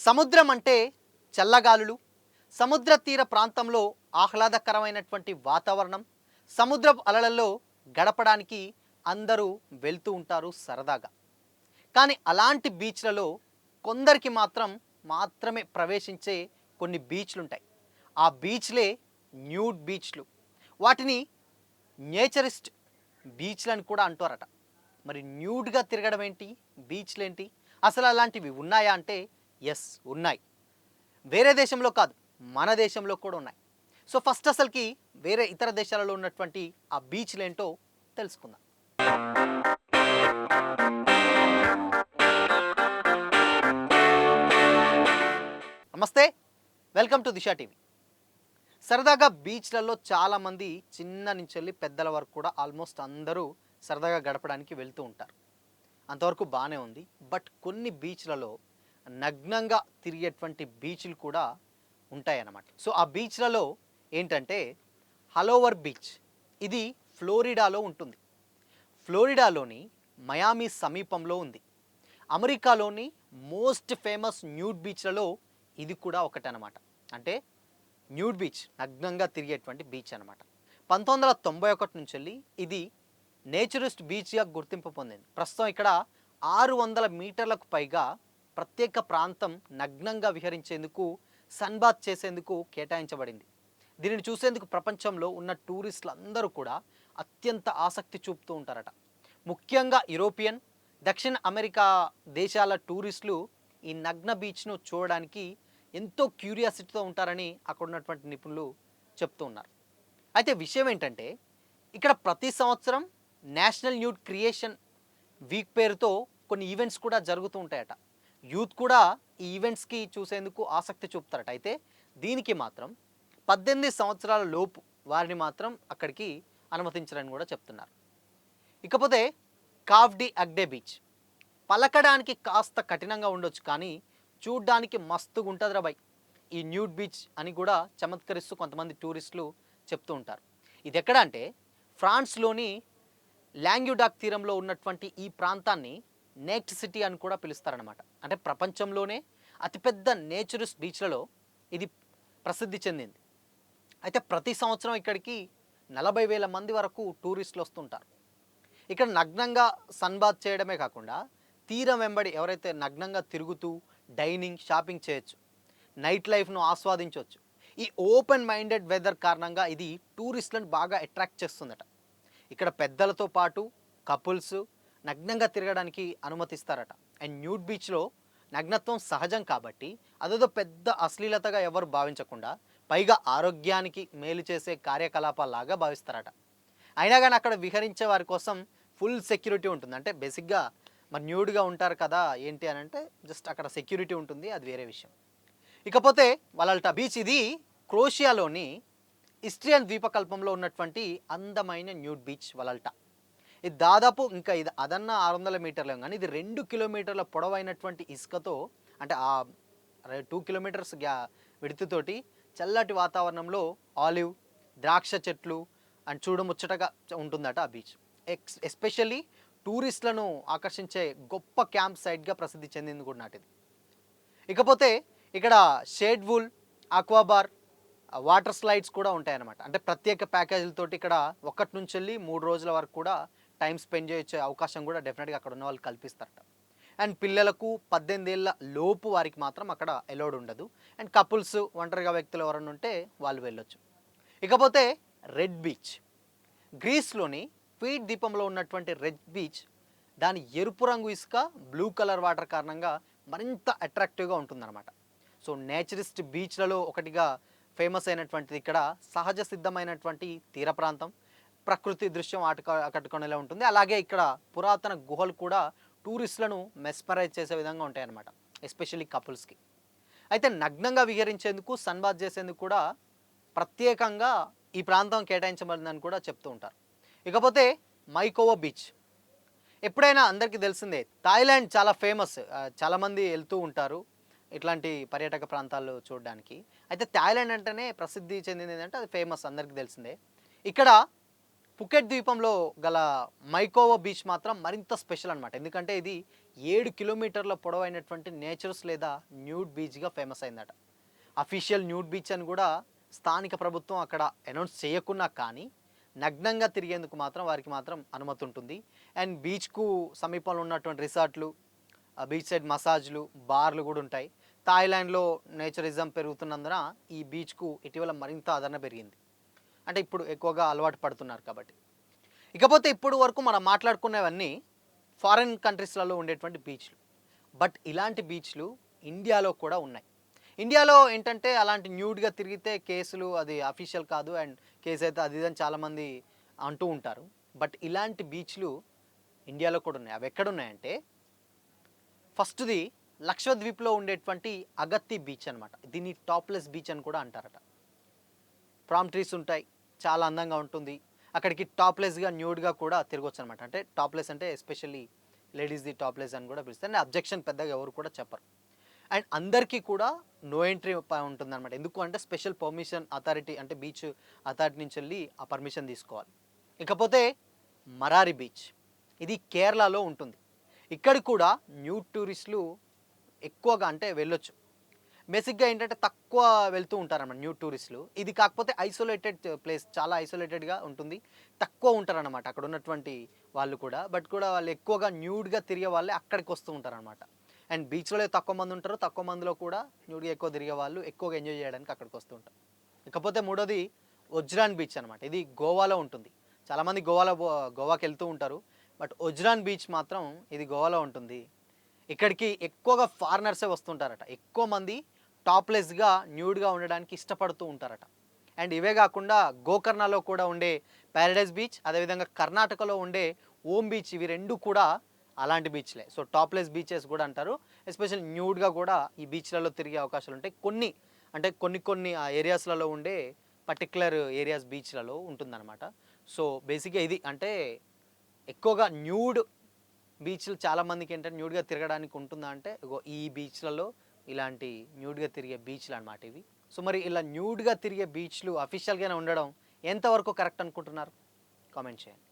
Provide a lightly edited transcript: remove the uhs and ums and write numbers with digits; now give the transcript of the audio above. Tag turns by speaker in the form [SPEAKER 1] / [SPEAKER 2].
[SPEAKER 1] సముద్రం అంటే చల్లగాలులు, సముద్ర తీర ప్రాంతంలో ఆహ్లాదకరమైనటువంటి వాతావరణం, సముద్రపు అలలలో గడపడానికి అందరూ వెళ్తూ ఉంటారు సరదాగా. కానీ అలాంటి బీచ్లలో కొందరికి మాత్రమే ప్రవేశించే కొన్ని బీచ్లు ఉంటాయి. ఆ బీచ్లే న్యూడ్ బీచ్లు. వాటిని నేచరిస్ట్ బీచ్లు అని కూడా అంటారట. మరి న్యూడ్గా తిరగడం ఏంటి, బీచ్లు ఏంటి, అసలు అలాంటివి ఉన్నాయా అంటే ఎస్ ఉన్నాయి. వేరే దేశంలో కాదు, మన దేశంలో కూడా ఉన్నాయి. సో ఫస్ట్ అసలుకి వేరే ఇతర దేశాలలో ఉన్నటువంటి ఆ బీచ్లు ఏంటో తెలుసుకుందాం. నమస్తే, వెల్కమ్ టు దిశా టీవీ. సరదాగా బీచ్లలో చాలామంది చిన్న నుంచి వెళ్ళి పెద్దల వరకు కూడా ఆల్మోస్ట్ అందరూ సరదాగా గడపడానికి వెళ్తూ ఉంటారు. అంతవరకు బాగానే ఉంది. బట్ కొన్ని బీచ్లలో నగ్నంగా తిరిగేటువంటి బీచ్లు కూడా ఉంటాయన్నమాట. సో ఆ బీచ్లలో ఏంటంటే హలోవర్ బీచ్, ఇది ఫ్లోరిడాలో ఉంటుంది. ఫ్లోరిడాలోని మయామి సమీపంలో ఉంది. అమెరికాలోని మోస్ట్ ఫేమస్ న్యూడ్ బీచ్లలో ఇది కూడా ఒకటనమాట. అంటే న్యూడ్ బీచ్, నగ్నంగా తిరిగేటువంటి బీచ్ అనమాట. 1991 నుంచి వెళ్ళి ఇది నేచరిస్ట్ బీచ్గా గుర్తింపు పొందింది. ప్రస్తుతం ఇక్కడ 600 మీటర్లకు పైగా ప్రత్యేక ప్రాంతం నగ్నంగా విహరించేందుకు, సన్బాత్ చేసేందుకు కేటాయించబడింది. దీనిని చూసేందుకు ప్రపంచంలో ఉన్న టూరిస్టులు అందరూ కూడా అత్యంత ఆసక్తి చూపుతూ ఉంటారట. ముఖ్యంగా యూరోపియన్, దక్షిణ అమెరికా దేశాల టూరిస్టులు ఈ నగ్న బీచ్ను చూడడానికి ఎంతో క్యూరియాసిటీతో ఉంటారని అక్కడ ఉన్నటువంటి నిపుణులు చెప్తూ ఉన్నారు. అయితే విషయం ఏంటంటే ఇక్కడ ప్రతి సంవత్సరం నేషనల్ న్యూడ్ క్రియేషన్ వీక్ పేరుతో కొన్ని ఈవెంట్స్ కూడా జరుగుతూ ఉంటాయట. యూత్ కూడా ఈ ఈవెంట్స్కి చూసేందుకు ఆసక్తి చూపుతారట. అయితే దీనికి మాత్రం 18 సంవత్సరాల లోపు వారిని మాత్రం అక్కడికి అనుమతించారని కూడా చెప్తున్నారు. ఇకపోతే కావ్ డి అగ్డే బీచ్, పలకడానికి కాస్త కఠినంగా ఉండొచ్చు కానీ చూడ్డానికి మస్తుగా ఉంటుంది రా బై ఈ న్యూడ్ బీచ్ అని కూడా చమత్కరిస్తూ కొంతమంది టూరిస్టులు చెప్తూ ఉంటారు. ఇది ఎక్కడ అంటే ఫ్రాన్స్లోని లాంగ్యుడాక్ తీరంలో ఉన్నటువంటి ఈ ప్రాంతాన్ని నెక్ట్ సిటీ అని కూడా పిలుస్తారనమాట. అంటే ప్రపంచంలోనే అతిపెద్ద నేచరిస్ట్ బీచ్లలో ఇది ప్రసిద్ధి చెందింది. అయితే ప్రతి సంవత్సరం ఇక్కడికి 40,000 మంది వరకు టూరిస్టులు వస్తుంటారు. ఇక్కడ నగ్నంగా సన్బాత్ చేయడమే కాకుండా తీరం వెంబడి ఎవరైతే నగ్నంగా తిరుగుతూ డైనింగ్, షాపింగ్ చేయొచ్చు, నైట్ లైఫ్ను ఆస్వాదించవచ్చు. ఈ ఓపెన్ మైండెడ్ వెదర్ కారణంగా ఇది టూరిస్టులను బాగా అట్రాక్ట్ చేస్తుందట. ఇక్కడ పెద్దలతో పాటు కపుల్స్ నగ్నంగా తిరగడానికి అనుమతిస్తారట. అండ్ న్యూడ్ బీచ్లో నగ్నత్వం సహజం కాబట్టి అదేదో పెద్ద అశ్లీలతగా ఎవరు భావించకుండా, పైగా ఆరోగ్యానికి మేలు చేసే కార్యకలాపాలాగా భావిస్తారట. అయినా కానీ అక్కడ విహరించే వారి కోసం ఫుల్ సెక్యూరిటీ ఉంటుంది. అంటే బేసిక్గా మరి న్యూడ్గా ఉంటారు కదా ఏంటి అని అంటే జస్ట్ అక్కడ సెక్యూరిటీ ఉంటుంది, అది వేరే విషయం. ఇకపోతే వలల్టా బీచ్, ఇది క్రోషియాలోని ఇస్ట్రియన్ ద్వీపకల్పంలో ఉన్నటువంటి అందమైన న్యూడ్ బీచ్ వలల్టా. ఇది దాదాపు ఇంకా ఇది అదన్న 600 మీటర్లు కానీ ఇది 2 కిలోమీటర్ల పొడవైనటువంటి ఇసుకతో, అంటే ఆ 2 కిలోమీటర్స్ విడుతుతోటి చల్లటి వాతావరణంలో ఆలివ్, ద్రాక్ష చెట్లు అండ్ చూడముచ్చటగా ఉంటుందట ఆ బీచ్. ఎస్పెషల్లీ టూరిస్టులను ఆకర్షించే గొప్ప క్యాంప్ సైట్గా ప్రసిద్ధి చెందింది కూడా నాటిది. ఇకపోతే ఇక్కడ షేడ్ వూల్, ఆక్వాబార్, వాటర్ స్లైడ్స్ కూడా ఉంటాయన్నమాట. అంటే ప్రత్యేక ప్యాకేజీలతోటి ఇక్కడ 1 నుంచి వెళ్ళి 3 రోజుల వరకు కూడా టైం స్పెండ్ చేయొచ్చే అవకాశం కూడా డెఫినెట్గా అక్కడ ఉన్న వాళ్ళు కల్పిస్తారట. అండ్ పిల్లలకు 18 ఏళ్ళ లోపు వారికి మాత్రం అక్కడ అలౌడ్ ఉండదు. అండ్ కపుల్స్, ఒంటరిగా వ్యక్తులు ఎవరైనా ఉంటే వాళ్ళు వెళ్ళొచ్చు. ఇకపోతే రెడ్ బీచ్, గ్రీస్లోని క్రీట్ ద్వీపంలో ఉన్నటువంటి రెడ్ బీచ్, దాని ఎరుపు రంగు ఇసుక, బ్లూ కలర్ వాటర్ కారణంగా మరింత అట్రాక్టివ్గా ఉంటుందన్నమాట. సో నేచరిస్ట్ బీచ్లలో ఒకటిగా ఫేమస్ అయినటువంటిది ఇక్కడ సహజ సిద్ధమైనటువంటి తీర ప్రాంతం, ప్రకృతి దృశ్యం ఆకట్టుకునేలా ఉంటుంది. అలాగే ఇక్కడ పురాతన గుహలు కూడా టూరిస్టులను మెస్మరైజ్ చేసే విధంగా ఉంటాయన్నమాట, ఎస్పెషల్లీ కపుల్స్కి. అయితే నగ్నంగా విహరించేందుకు, సన్బాత్ చేసేందుకు కూడా ప్రత్యేకంగా ఈ ప్రాంతం కేటాయించబడిందని కూడా చెప్తూ ఉంటారు. ఇకపోతే మైకోవా బీచ్, ఎప్పుడైనా అందరికీ తెలిసిందే థాయిలాండ్ చాలా ఫేమస్, చాలామంది వెళ్తూ ఉంటారు ఇట్లాంటి పర్యాటక ప్రాంతాలు చూడడానికి. అయితే థాయిలాండ్ అంటేనే ప్రసిద్ధి చెందింది ఏంటంటే అది ఫేమస్, అందరికీ తెలిసిందే. ఇక్కడ పుకెట్ ద్వీపంలో గల మైకోవా బీచ్ మాత్రం మరింత స్పెషల్ అనమాట. ఎందుకంటే ఇది కిలోమీటర్ల పొడవైనటువంటి నేచర్స్ లేదా న్యూడ్ బీచ్గా ఫేమస్ అయిందట. అఫీషియల్ న్యూడ్ బీచ్ అని కూడా స్థానిక ప్రభుత్వం అక్కడ అనౌన్స్ చేయకున్నా కానీ నగ్నంగా తిరిగేందుకు మాత్రం వారికి మాత్రం అనుమతి ఉంటుంది. అండ్ బీచ్కు సమీపంలో ఉన్నటువంటి రిసార్ట్లు, బీచ్ సైడ్ మసాజ్లు, బార్లు కూడా ఉంటాయి. థాయిలాండ్లో నేచరిజం పెరుగుతున్నందున ఈ బీచ్కు ఇటీవల మరింత ఆదరణ పెరిగింది. అంటే ఇప్పుడు ఎక్కువగా అలవాటు పడుతున్నారు కాబట్టి. ఇకపోతే ఇప్పుడు వరకు మనం మాట్లాడుకునేవన్నీ ఫారిన్ కంట్రీస్లలో ఉండేటువంటి బీచ్లు. బట్ ఇలాంటి బీచ్లు ఇండియాలో కూడా ఉన్నాయి. ఇండియాలో ఏంటంటే అలాంటి న్యూడ్గా తిరిగితే కేసులు, అది అఫీషియల్ కాదు అండ్ కేసు అయితే అది ఇదని చాలామంది అంటూ ఉంటారు. బట్ ఇలాంటి బీచ్లు ఇండియాలో కూడా ఉన్నాయి. అవి ఎక్కడున్నాయంటే ఫస్ట్ది లక్షద్వీప్లో ఉండేటువంటి అగత్తి బీచ్ అనమాట. దీన్ని టాప్లెస్ బీచ్ అని కూడా అంటారట. ప్రామ్ ట్రీస్ ఉంటాయి, చాలా అందంగా ఉంటుంది. అక్కడికి టాప్లెస్గా న్యూడ్గా కూడా తిరగొచ్చు అనమాట. అంటే టాప్లెస్ అంటే ఎస్పెషల్లీ లేడీస్ది టాప్లెస్ అని కూడా పిలుస్తారు. అండ్ అబ్జెక్షన్ పెద్దగా ఎవరు కూడా చెప్పరు. అండ్ అందరికీ కూడా నో ఎంట్రీ ఉంటుందన్నమాట. ఎందుకు అంటే స్పెషల్ పర్మిషన్ అథారిటీ, అంటే బీచ్ అథారిటీ నుంచి వెళ్ళి ఆ పర్మిషన్ తీసుకోవాలి. ఇకపోతే మరారి బీచ్, ఇది కేరళలో ఉంటుంది. ఇక్కడ కూడా న్యూ టూరిస్టులు ఎక్కువగా అంటే వెళ్ళొచ్చు. బేసిక్గా ఏంటంటే తక్కువ వెళ్తూ ఉంటారన్నమాట న్యూ టూరిస్టులు. ఇది కాకపోతే ఐసోలేటెడ్ ప్లేస్, చాలా ఐసోలేటెడ్గా ఉంటుంది. తక్కువ ఉంటారన్నమాట అక్కడ ఉన్నటువంటి వాళ్ళు కూడా. బట్ కూడా వాళ్ళు ఎక్కువగా న్యూడ్గా తిరిగే వాళ్ళే అక్కడికి వస్తూ ఉంటారనమాట. అండ్ బీచ్లో తక్కువ మంది ఉంటారు, తక్కువ మందిలో కూడా న్యూడ్గా ఎక్కువ తిరిగే వాళ్ళు ఎక్కువగా ఎంజాయ్ చేయడానికి అక్కడికి వస్తూ ఉంటారు. ఇకపోతే మూడోది ఒజ్రాన్ బీచ్ అనమాట. ఇది గోవాలో ఉంటుంది. చాలామంది గోవాకి వెళ్తూ ఉంటారు. బట్ ఒజ్రాన్ బీచ్ మాత్రం ఇది గోవాలో ఉంటుంది. ఇక్కడికి ఎక్కువగా ఫారినర్సే వస్తుంటారట. ఎక్కువ మంది టాప్లెస్గా న్యూడ్గా ఉండడానికి ఇష్టపడుతూ ఉంటారట. అండ్ ఇవే కాకుండా గోకర్ణలో కూడా ఉండే ప్యారడైజ్ బీచ్, అదేవిధంగా కర్ణాటకలో ఉండే ఓం బీచ్, ఇవి రెండు కూడా అలాంటి బీచ్లే. సో టాప్లెస్ బీచెస్ కూడా అంటారు. ఎస్పెషల్ న్యూడ్గా కూడా ఈ బీచ్లలో తిరిగే అవకాశాలు ఉంటాయి. కొన్ని ఆ ఏరియాస్లలో ఉండే పర్టికులర్ ఏరియాస్ బీచ్లలో ఉంటుందన్నమాట. సో బేసిక్గా ఇది అంటే ఎక్కువగా న్యూడ్ బీచ్లు చాలామందికి ఏంటంటే న్యూడ్గా తిరగడానికి ఉంటుందా అంటే ఈ బీచ్లలో ఇలాంటి న్యూడ్గా తిరిగే బీచ్లు అనమాట ఇవి. సో మరి ఇలా న్యూడ్గా తిరిగే బీచ్లు అఫీషియల్గానే ఉండడం ఎంతవరకు కరెక్ట్ అనుకుంటున్నారు? కామెంట్ చేయండి.